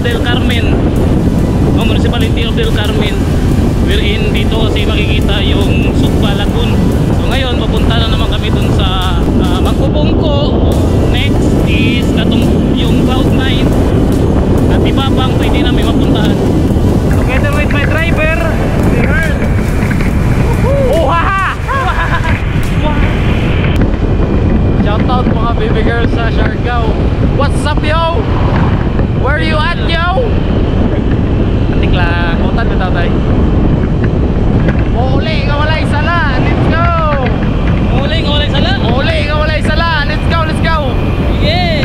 Del Carmen, Municipality of Del Carmen, wherein dito kasi makikita yung Sugba Lagoon. So ngayon papunta na naman kami dun sa Magpupungko. Next is yung Cloud9 at iba pang pwede namin mapuntahan. Together with my driver, si Hearn. Oh, haha! Shoutout mga baby girls sa Siargao. What's up, yo? Where you at, yo? Atik lang, kutan bitaw tayo. Uli ka walay sala, let's go! Uli ka walay sala? Uli ka walay sala, let's go, let's go! Yeah!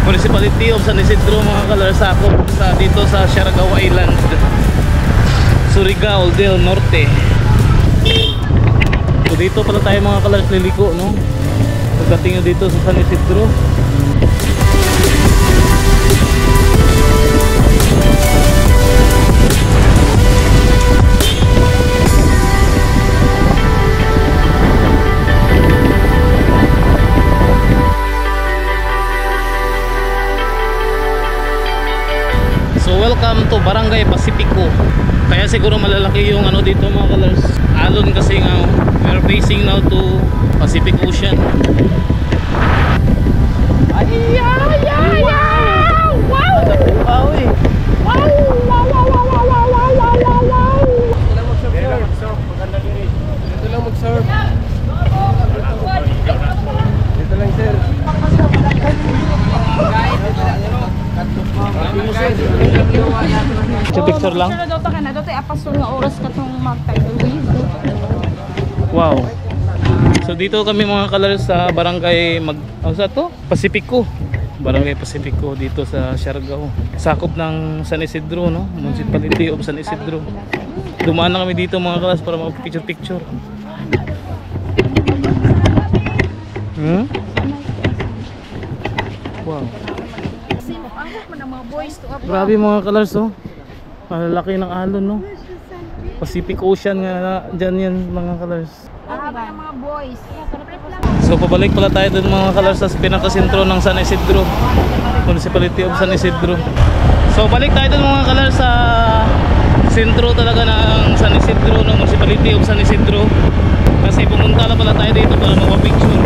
Municipality of San Isidro mga kalarsakop sa dito sa Siargao Island, Surigao del Norte. So dito pala tayo mga kalars liliko, no? Pagdating nyo dito sa San Isidro. Welcome to Barangay Pacifico. Kaya siguro malalaki yung ano dito mga colors, alon kasi nga we're facing now to Pacific Ocean. Ay, ay, ay, ay, wow! Wow! Wow! Wow! Wow! Wow! Wow! Wow! Wow! Wow! Dito lang mag-surf. Maganda dito. Dito lang mag-surf. Dito lang, sir. Picture lang. Wow. So dito kami mga kalars sa barangay Pacifico. Barangay Pacifico dito sa Siargao. Sakop ng San Isidro, no? Municipality of San Isidro. Dumaan na kami dito mga kalars para mag-picture. Wow. Grabe mga kalars, oh. Malalaki ng alon, no? Pacific Ocean nga dyan yan mga kalars. Mga boys. So pabalik pala tayo dun mga kalars sa pinakasentro ng San Isidro, Municipality of San Isidro. So balik tayo dun mga kalars sa sentro talaga ng San Isidro, ng Municipality of San Isidro. Kasi pumunta na pala tayo dito para magpa-picture.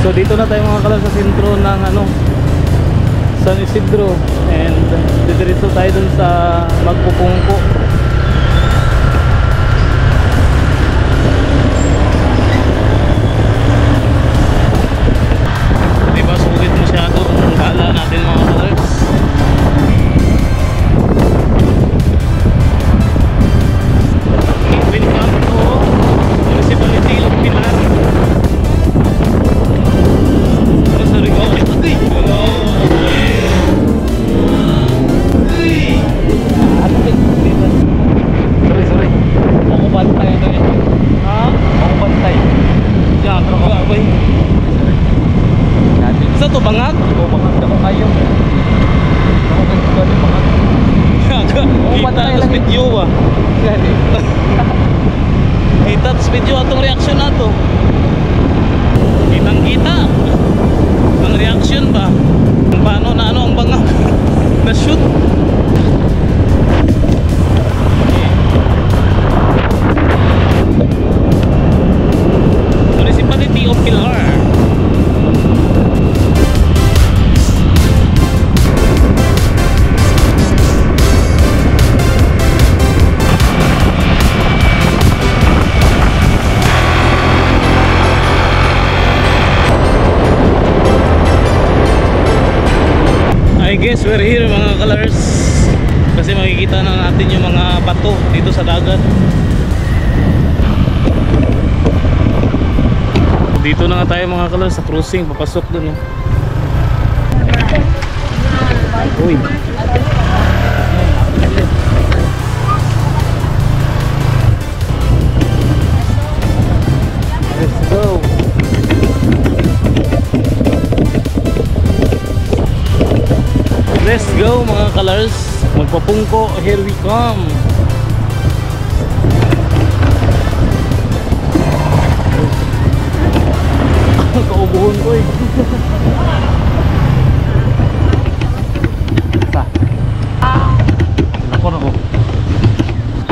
So dito na tayo mga kalab sa sentro ng San Isidro, and didiretso tayo dun sa Magpupungko. Diba sulit masyado ang gala natin mga kalabs. Welcome to Municipality of Pilar. Bangag? Oo, bangag ako kayo. Ako kayo bangag. Kita tas video ba? Kita tas video atong reaksyon nato. Kitang kita ang reaksyon ba? Kung paano na ang bangag na shoot. Municipality of Pilar. din yung mga bato dito sa dagat. Dito na nga tayo mga kalors sa cruising, papasok dun oh. Uy. Let's go. Let's go mga kalors. Magpapungko, here we come. Kaubuhon ko eh.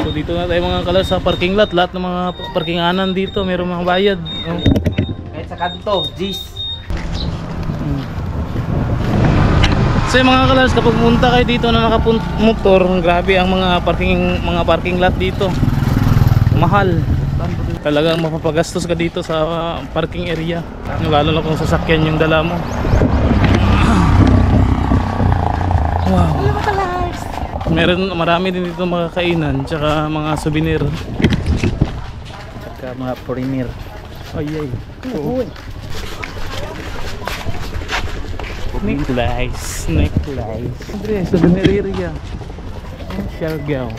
So dito na tayo mga kalors sa parking lot. Lahat ng mga parkinganan dito mayroong mga bayad. Kahit sa kanto, G's. So yung mga kalors, kapag pumunta kayo dito na nakamotor, grabe ang mga parking lot dito. Mahal. Talagang mapapagastos ka dito sa parking area. Lalo na kung sasakyan yung dala mo. Wow. Marami din dito mga kainan, tsaka mga souvenir. Tsaka mga premier. Ay. Necklace. Andre, souvenir area. Siargao.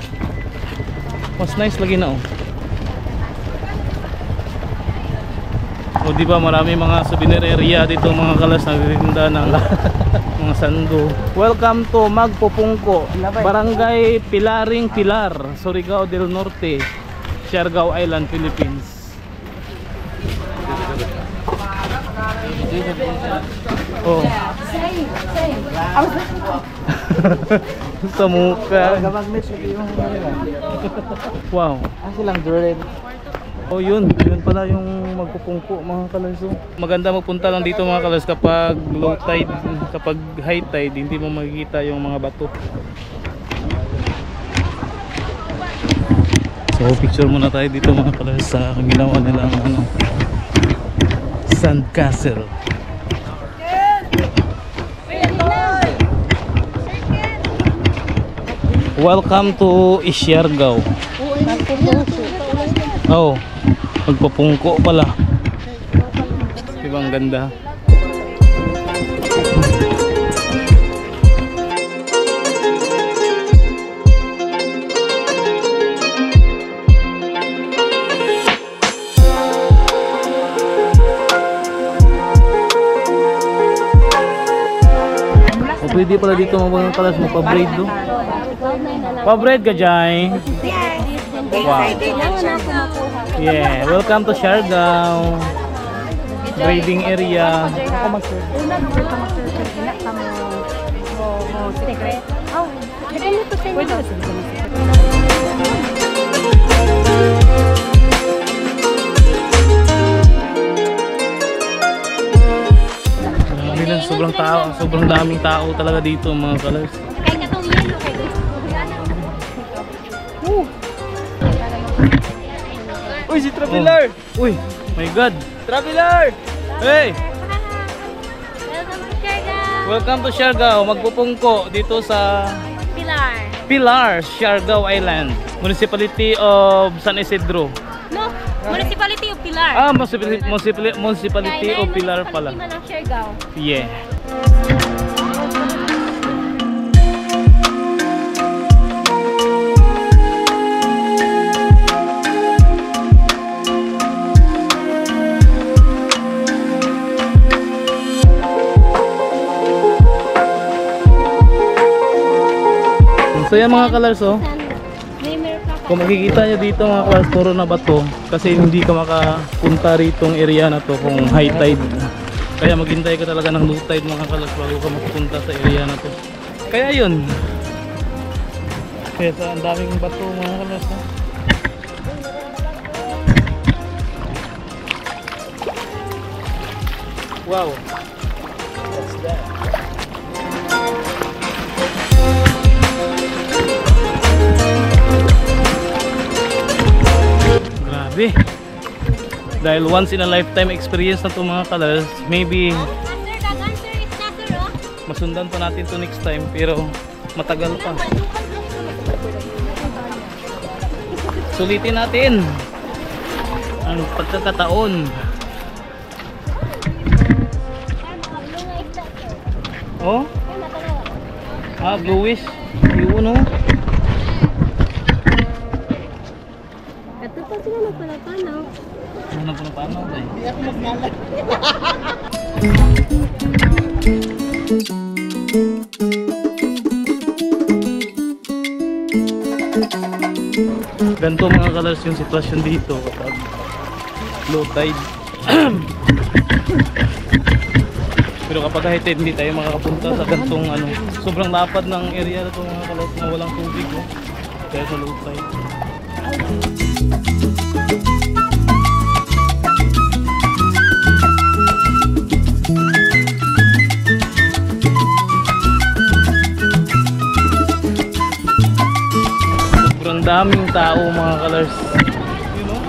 Mas nice lagi na oh. O di ba marami mga souvenir area dito mga kalas, nagtitinda ng mga sando. Welcome to Magpupungko, Barangay Pilaring Pilar, Surigao del Norte, Siargao Island, Philippines. Oh. Sa mukha. Wow. Ang silang Jordan. Oh yun pala yung magpupungko mga kalanso. Maganda magpunta lang dito mga kalanso kapag low tide, kapag high tide hindi mo makikita yung mga bato. So picture muna tayo dito mga kalanso sa ginawa nila ang Sand Castle. Welcome to Siargao. Oh, magpapungko pala. Diba ang ganda? O pwede pala dito mga kalas magpa-braid do. Pa-braid ka dyan. Wow. Yeah, welcome to Siargao. Braiding area. Sobrang daming tao talaga dito mga kalas. Uy, si Traveler! Oh. Uy, my God! Traveler! Hey! Welcome to Siargao. Magpupungko dito sa Pilar, Siargao Island, Municipality of San Isidro. No, Municipality of Pilar. Ah, Municipality of Pilar pala. Yeah. So yan mga kalars oh. Kung makikita nyo dito mga kalars, puro na bato. Kasi hindi ka makapunta ritong area na to kung high tide. Kaya maghintay ka talaga ng low tide mga kalars bago ka makapunta sa area na to. Kaya yun. Kaya sa ang daming bato mga kalars oh. Wow. What's that? Grabe. Dahil once in a lifetime experience na to mga kalars, maybe masundan pa natin to next time pero matagal pa. sulitin natin ang pagkakataon. Oh? Bluish. Yun oh. Ito pa sila nagpalapanaw. Ano na po na paano? Hindi ako magnalag. Ganito mga colors yung sitwasyon dito kapag low tide. Pero kapag high tide hindi tayo makakapunta sa gantong ano, sobrang lapad ng area na ito mga colors na walang tubig oh. Kaya sa low tide. Sobrang daming tao mga colors. You know?